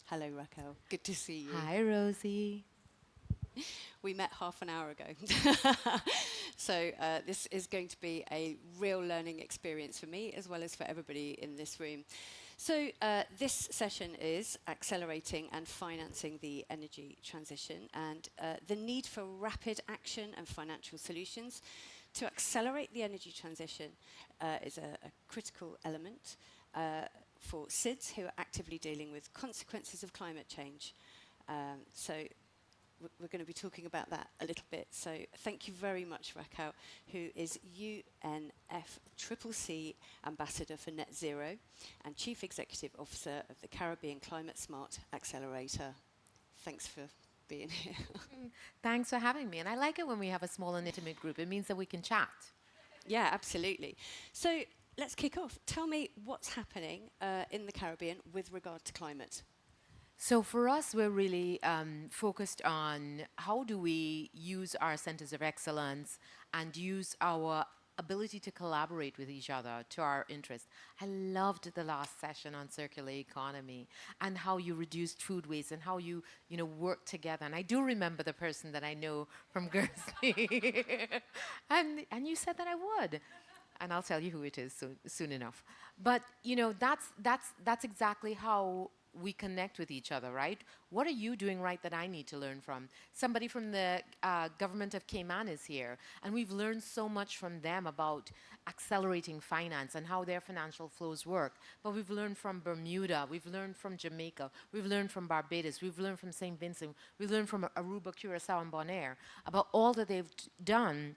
Hello, Raquel. Good to see you. Hi, Rosie. We met half an hour ago. So this is going to be a real learning experience for me as well as for everybody in this room. So this session is accelerating and financing the energy transition and the need for rapid action and financial solutions to accelerate the energy transition is a critical element for SIDS who are actively dealing with consequences of climate change. So we're going to be talking about that a little bit. So thank you very much, Racquel, who is UNFCCC Ambassador for Net Zero and Chief Executive Officer of the Caribbean Climate Smart Accelerator. Thanks for being here. Thanks for having me. And I like it when we have a small and intimate group. It means that we can chat. Yeah, absolutely. So let's kick off. Tell me what's happening in the Caribbean with regard to climate. So for us, we're really focused on how do we use our centers of excellence and use our ability to collaborate with each other to our interest. I loved the last session on circular economy and how you reduced food waste and how you work together. And I do remember the person that I know from Guernsey. and you said that I would. And I'll tell you who it is soon enough. But that's exactly how we connect with each other, right? What are you doing right that I need to learn from? Somebody from the government of Cayman is here, and we've learned so much from them about accelerating finance and how their financial flows work. But we've learned from Bermuda, we've learned from Jamaica, we've learned from Barbados, we've learned from St. Vincent, we've learned from Aruba, Curacao, and Bonaire about all that they've done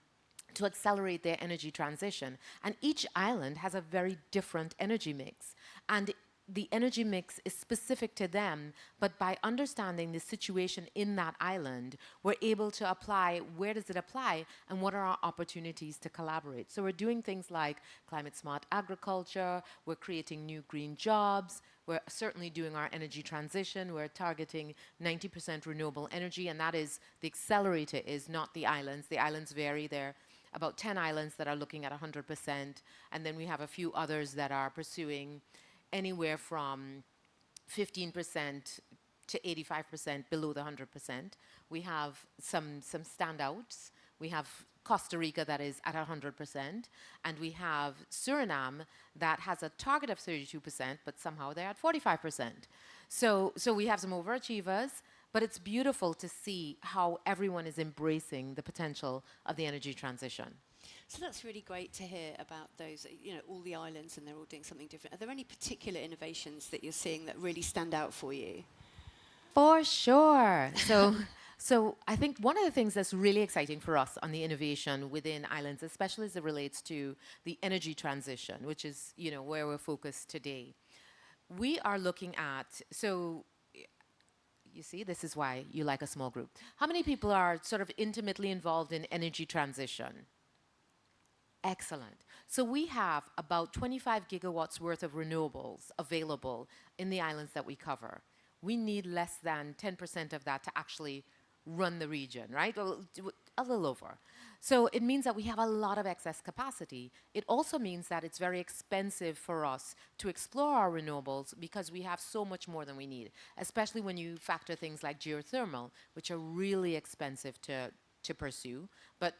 to accelerate their energy transition. And each island has a very different energy mix. And the energy mix is specific to them, but by understanding the situation in that island, we're able to apply where does it apply and what are our opportunities to collaborate. So we're doing things like climate smart agriculture, we're creating new green jobs, we're certainly doing our energy transition, we're targeting 90% renewable energy, and that is, the accelerator is not the islands. The islands vary. There about 10 islands that are looking at 100%, and then we have a few others that are pursuing anywhere from 15% to 85% below the 100%. We have some standouts. We have Costa Rica that is at 100%, and we have Suriname that has a target of 32%, but somehow they're at 45%. So we have some overachievers, but it's beautiful to see how everyone is embracing the potential of the energy transition. So that's really great to hear about those, all the islands and they're all doing something different. Are there any particular innovations that you're seeing that really stand out for you? For sure. So I think one of the things that's really exciting for us on the innovation within islands, especially as it relates to the energy transition, which is, where we're focused today. We are looking at, so you see, this is why you like a small group. How many people are sort of intimately involved in energy transition? Excellent. So we have about 25 gigawatts worth of renewables available in the islands that we cover. We need less than 10% of that to actually run the region, right? A little over. So it means that we have a lot of excess capacity. It also means that it's very expensive for us to explore our renewables because we have so much more than we need, especially when you factor things like geothermal, which are really expensive to pursue, but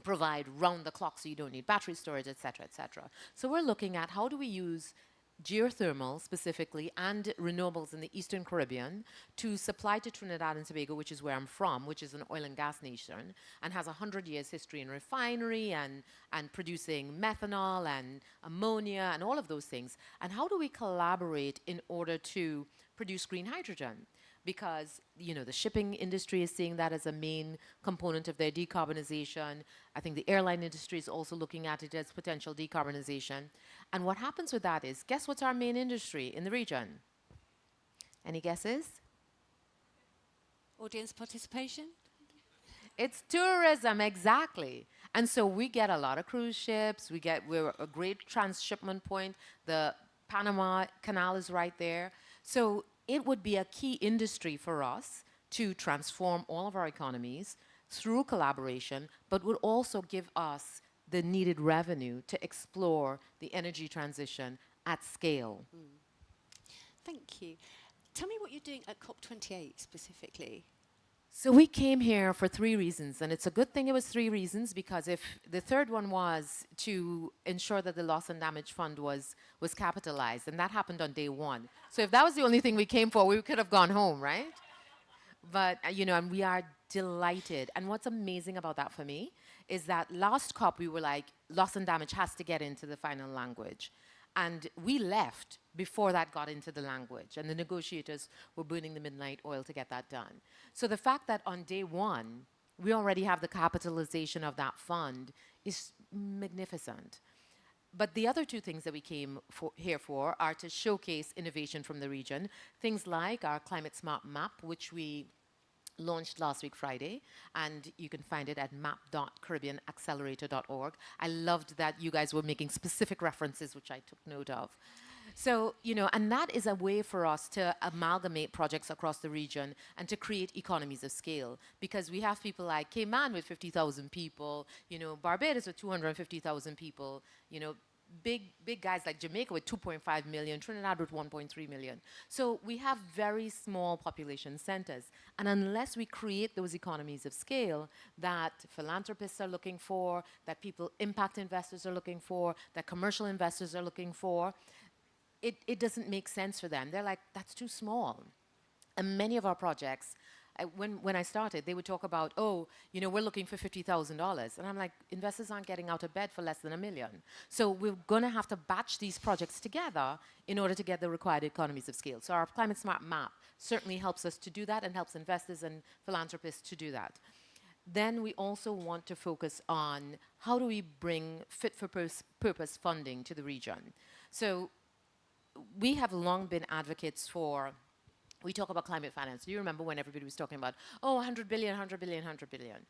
provide round the clock so you don't need battery storage, et cetera, et cetera. So we're looking at how do we use geothermal specifically and renewables in the Eastern Caribbean to supply to Trinidad and Tobago, which is where I'm from, which is an oil and gas nation and has 100 years history in refinery and producing methanol and ammonia and all of those things. And how do we collaborate in order to produce green hydrogen? Because the shipping industry is seeing that as a main component of their decarbonization. I think the airline industry is also looking at it as potential decarbonization. And what happens with that is, guess what's our main industry in the region? Any guesses? Audience participation? It's tourism, exactly. And so we get a lot of cruise ships. We're a great transshipment point. The Panama Canal is right there. So it would be a key industry for us to transform all of our economies through collaboration, but would also give us the needed revenue to explore the energy transition at scale. Thank you. tell me what you're doing at COP28 specifically. So we came here for 3 reasons, and it's a good thing it was 3 reasons, because if the third one was to ensure that the loss and damage fund was capitalized, and that happened on day one. So if that was the only thing we came for, we could have gone home, right? But, and we are delighted. And what's amazing about that for me is that last COP, we were like, loss and damage has to get into the final language. And we left before that got into the language. And the negotiators were burning the midnight oil to get that done. So the fact that on day one, we already have the capitalization of that fund is magnificent. But the other 2 things that we came here for are to showcase innovation from the region. Things like our Climate Smart Map, which we launched last week Friday, and you can find it at map.caribbeanaccelerator.org. I loved that you guys were making specific references, which I took note of. So, and that is a way for us to amalgamate projects across the region and to create economies of scale, because we have people like Cayman with 50,000 people, Barbados with 250,000 people, big guys like Jamaica with 2.5 million, Trinidad with 1.3 million. So we have very small population centers. And unless we create those economies of scale that philanthropists are looking for, that impact investors are looking for, that commercial investors are looking for, it doesn't make sense for them. They're like, that's too small. And many of our projects, when I started, they would talk about, we're looking for $50,000. And I'm like, investors aren't getting out of bed for less than $1 million. So we're going to have to batch these projects together in order to get the required economies of scale. So our Climate Smart Map certainly helps us to do that and helps investors and philanthropists to do that. Then we also want to focus on how do we bring fit-for-purpose funding to the region. So we have long been advocates for, we talk about climate finance. Do you remember when everybody was talking about, 100 billion, 100 billion, 100 billion?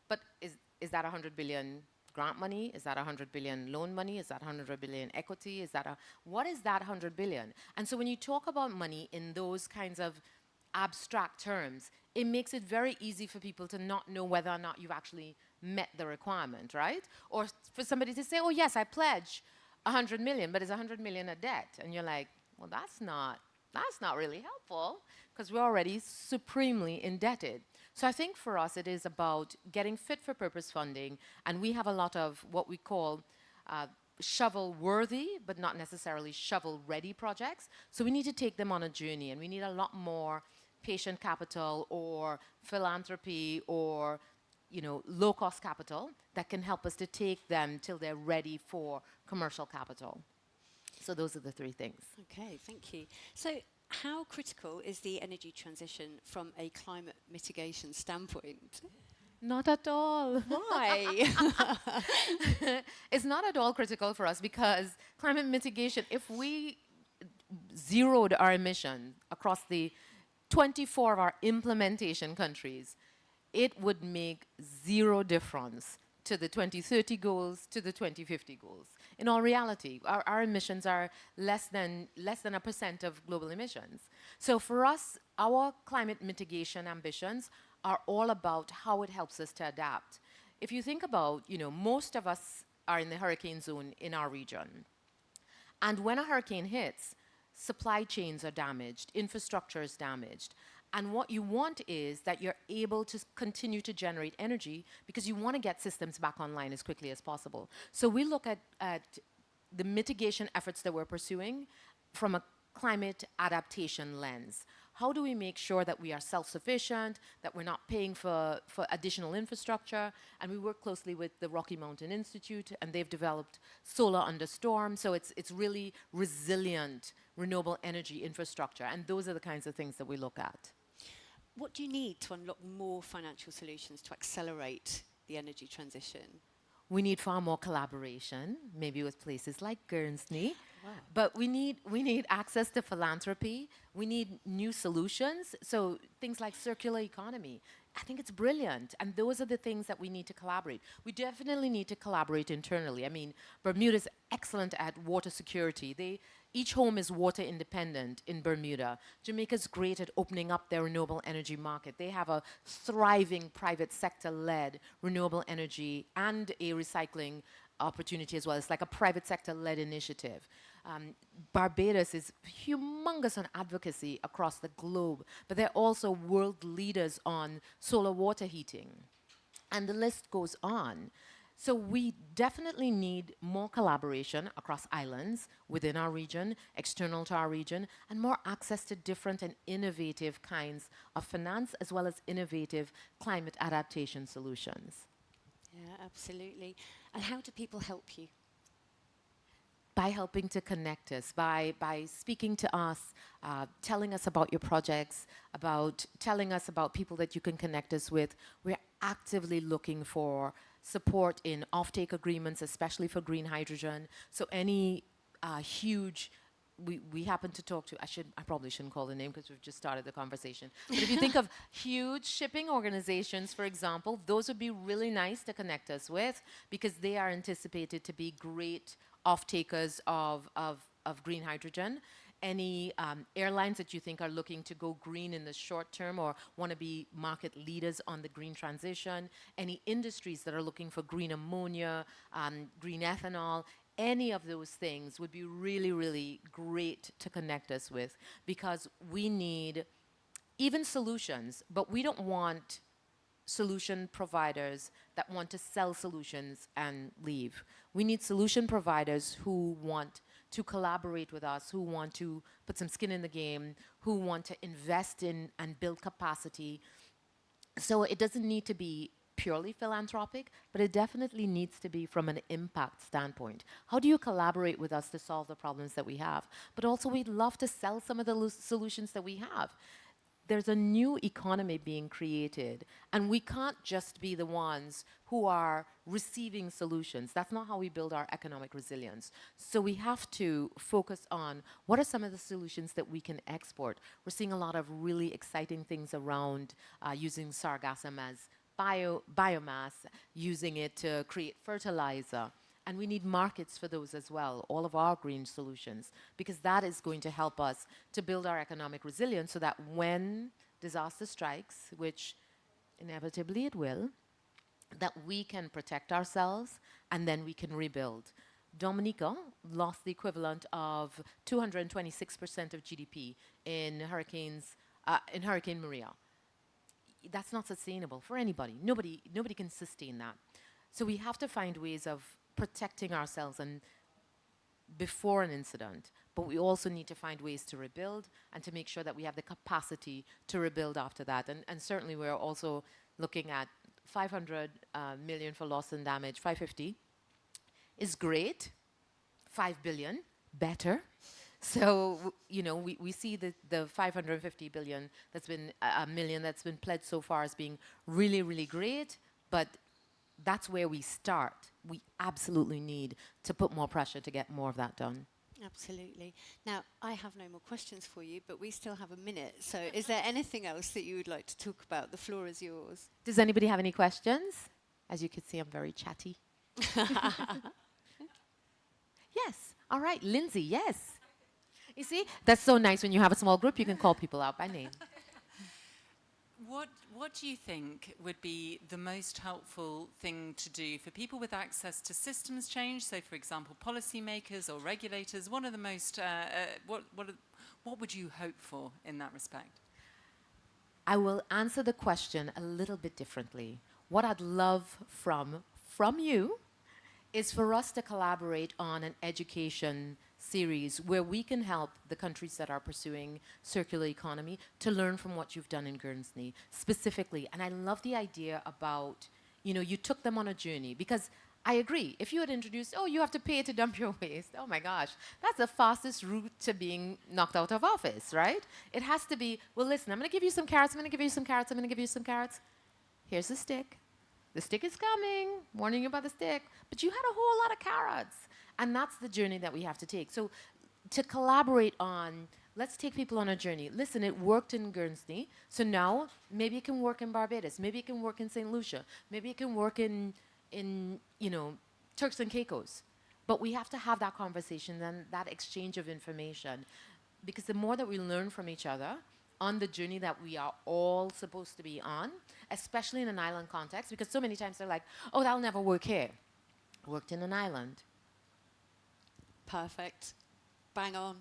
But is that 100 billion grant money? Is that 100 billion loan money? Is that 100 billion equity? What is that 100 billion? And so when you talk about money in those kinds of abstract terms, it makes it very easy for people to not know whether or not you've actually met the requirement, right? Or for somebody to say, yes, I pledge 100 million, but is 100 million a debt? And you're like, well, that's not really helpful, because we're already supremely indebted. So I think for us it is about getting fit-for-purpose funding, and we have a lot of what we call shovel-worthy, but not necessarily shovel-ready projects. So we need to take them on a journey, and we need a lot more patient capital or philanthropy or low-cost capital that can help us to take them till they're ready for commercial capital. So those are the 3 things. Okay, thank you. So how critical is the energy transition from a climate mitigation standpoint? Not at all. Why? It's not at all critical for us, because climate mitigation, if we zeroed our emission across the 24 of our implementation countries, it would make 0 difference to the 2030 goals, to the 2050 goals. In all reality, our emissions are less than 1% of global emissions. So for us, our climate mitigation ambitions are all about how it helps us to adapt. If you think about, most of us are in the hurricane zone in our region. And when a hurricane hits, supply chains are damaged, infrastructure is damaged. And what you want is that you're able to continue to generate energy, because you want to get systems back online as quickly as possible. So we look at the mitigation efforts that we're pursuing from a climate adaptation lens. How do we make sure that we are self-sufficient, that we're not paying for additional infrastructure? And we work closely with the Rocky Mountain Institute, and they've developed solar under storm. So it's really resilient, renewable energy infrastructure. And those are the kinds of things that we look at. What do you need to unlock more financial solutions to accelerate the energy transition? We need far more collaboration, maybe with places like Guernsey. Wow. But we need access to philanthropy. We need new solutions. So things like circular economy. I think it's brilliant. And those are the things that we need to collaborate. We definitely need to collaborate internally. I mean, Bermuda's excellent at water security. Each home is water independent in Bermuda. Jamaica's great at opening up their renewable energy market. They have a thriving private sector-led renewable energy and a recycling opportunity as well. It's like a private sector-led initiative. Barbados is humongous on advocacy across the globe, but they're also world leaders on solar water heating. And the list goes on. So we definitely need more collaboration across islands, within our region, external to our region, and more access to different and innovative kinds of finance, as well as innovative climate adaptation solutions. Yeah, absolutely. And how do people help you? By helping to connect us, by speaking to us, telling us about your projects, about telling us about people that you can connect us with. We're actively looking for support in offtake agreements, especially for green hydrogen. So any huge, we happen to talk to, I probably shouldn't call the name because we've just started the conversation. But if you think of huge shipping organizations, for example, those would be really nice to connect us with because they are anticipated to be great off-takers of green hydrogen. Any airlines that you think are looking to go green in the short term or want to be market leaders on the green transition, any industries that are looking for green ammonia, green ethanol, any of those things would be really, really great to connect us with because we need even solutions, but we don't want solution providers that want to sell solutions and leave. We need solution providers who want to collaborate with us, who want to put some skin in the game, who want to invest in and build capacity. So it doesn't need to be purely philanthropic, but it definitely needs to be from an impact standpoint. How do you collaborate with us to solve the problems that we have? But also we'd love to sell some of the solutions that we have. There's a new economy being created, and we can't just be the ones who are receiving solutions. That's not how we build our economic resilience. So we have to focus on what are some of the solutions that we can export. We're seeing a lot of really exciting things around using sargassum as biomass, using it to create fertilizer. And we need markets for those as well, all of our green solutions, because that is going to help us to build our economic resilience so that when disaster strikes, which inevitably it will, that we can protect ourselves and then we can rebuild. Dominica lost the equivalent of 226% of GDP in Hurricane Maria. That's not sustainable for anybody. Nobody can sustain that. So we have to find ways of protecting ourselves and before an incident, but we also need to find ways to rebuild and to make sure that we have the capacity to rebuild after that. And certainly we're also looking at 500 million for loss and damage. 550 is great. 5 billion, better. So, you know, we see the 550 billion that's been, million that's been pledged so far as being really, really great, but that's where we start. We absolutely need to put more pressure to get more of that done. Absolutely. Now, I have no more questions for you, but we still have a minute. So is there anything else that you would like to talk about? The floor is yours. Does anybody have any questions? As you can see, I'm very chatty. Yes. All right. Lindsay, yes. You see, that's so nice when you have a small group, you can call people out by name. What do you think would be the most helpful thing to do for people with access to systems change? So, for example, policymakers or regulators. What are the most? What would you hope for in that respect? I will answer the question a little bit differently. What I'd love from you is for us to collaborate on an education series where we can help the countries that are pursuing circular economy to learn from what you've done in Guernsey specifically. And I love the idea about, you know, you took them on a journey, because I agree. If you had introduced, oh, you have to pay to dump your waste, oh my gosh, that's the fastest route to being knocked out of office, right? It has to be, well, listen, I'm going to give you some carrots, I'm going to give you some carrots, I'm going to give you some carrots. Here's the stick. The stick is coming, warning you about the stick. But you had a whole lot of carrots. And that's the journey that we have to take. So to collaborate on, let's take people on a journey. Listen, it worked in Guernsey, so now maybe it can work in Barbados, maybe it can work in St. Lucia, maybe it can work in you know, Turks and Caicos. But we have to have that conversation and that exchange of information, because the more that we learn from each other on the journey that we are all supposed to be on, especially in an island context, because so many times they're like, oh, that'll never work here. Worked in an island. Perfect. Bang on.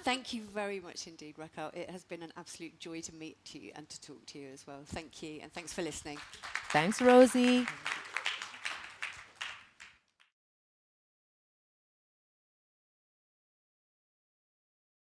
Thank you very much indeed, Racquel. It has been an absolute joy to meet you and to talk to you as well. Thank you, and thanks for listening. Thanks, Rosie.